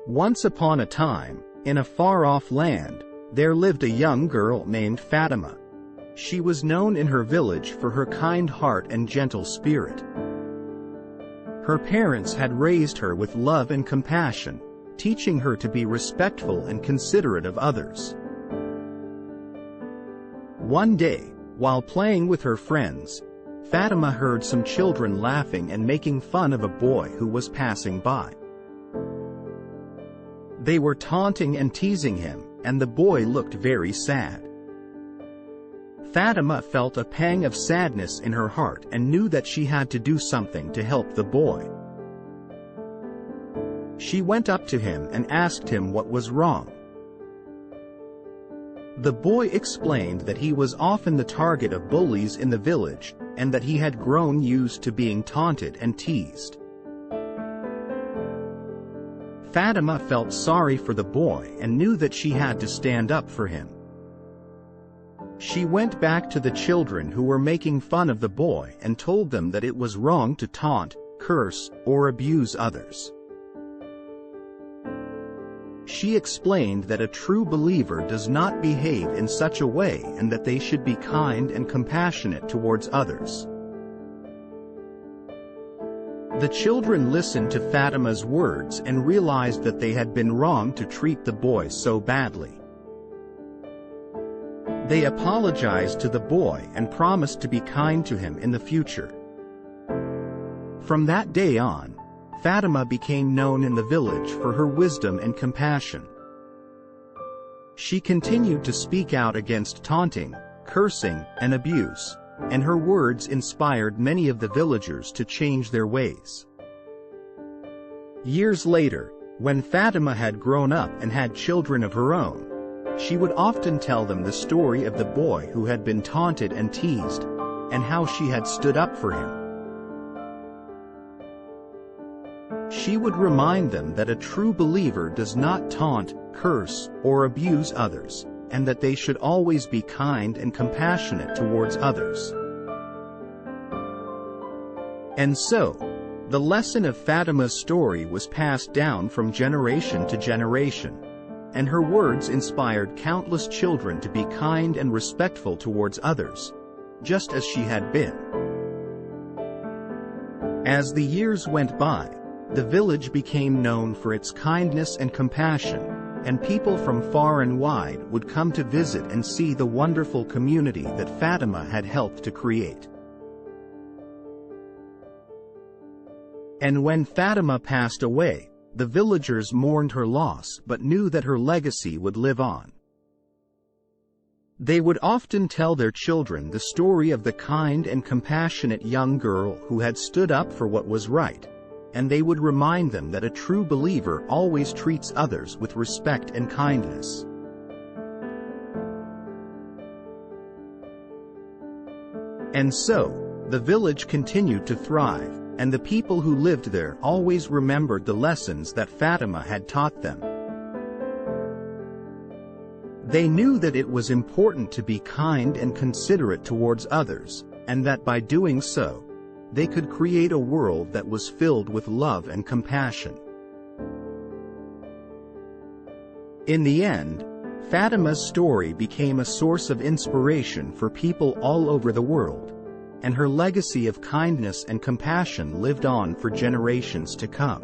Once upon a time, in a far-off land, there lived a young girl named Fatima. She was known in her village for her kind heart and gentle spirit. Her parents had raised her with love and compassion, teaching her to be respectful and considerate of others. One day, while playing with her friends, Fatima heard some children laughing and making fun of a boy who was passing by. They were taunting and teasing him, and the boy looked very sad. Fatima felt a pang of sadness in her heart and knew that she had to do something to help the boy. She went up to him and asked him what was wrong. The boy explained that he was often the target of bullies in the village, and that he had grown used to being taunted and teased. Fatima felt sorry for the boy and knew that she had to stand up for him. She went back to the children who were making fun of the boy and told them that it was wrong to taunt, curse, or abuse others. She explained that a true believer does not behave in such a way and that they should be kind and compassionate towards others. The children listened to Fatima's words and realized that they had been wrong to treat the boy so badly. They apologized to the boy and promised to be kind to him in the future. From that day on, Fatima became known in the village for her wisdom and compassion. She continued to speak out against taunting, cursing, and abuse, and her words inspired many of the villagers to change their ways. Years later, when Fatima had grown up and had children of her own, she would often tell them the story of the boy who had been taunted and teased, and how she had stood up for him. She would remind them that a true believer does not taunt, curse, or abuse others, and that they should always be kind and compassionate towards others. And so, the lesson of Fatima's story was passed down from generation to generation, and her words inspired countless children to be kind and respectful towards others, just as she had been. As the years went by, the village became known for its kindness and compassion, and people from far and wide would come to visit and see the wonderful community that Fatima had helped to create. And when Fatima passed away, the villagers mourned her loss but knew that her legacy would live on. They would often tell their children the story of the kind and compassionate young girl who had stood up for what was right, and they would remind them that a true believer always treats others with respect and kindness. And so, the village continued to thrive, and the people who lived there always remembered the lessons that Fatima had taught them. They knew that it was important to be kind and considerate towards others, and that by doing so, they could create a world that was filled with love and compassion. In the end, Fatima's story became a source of inspiration for people all over the world, and her legacy of kindness and compassion lived on for generations to come.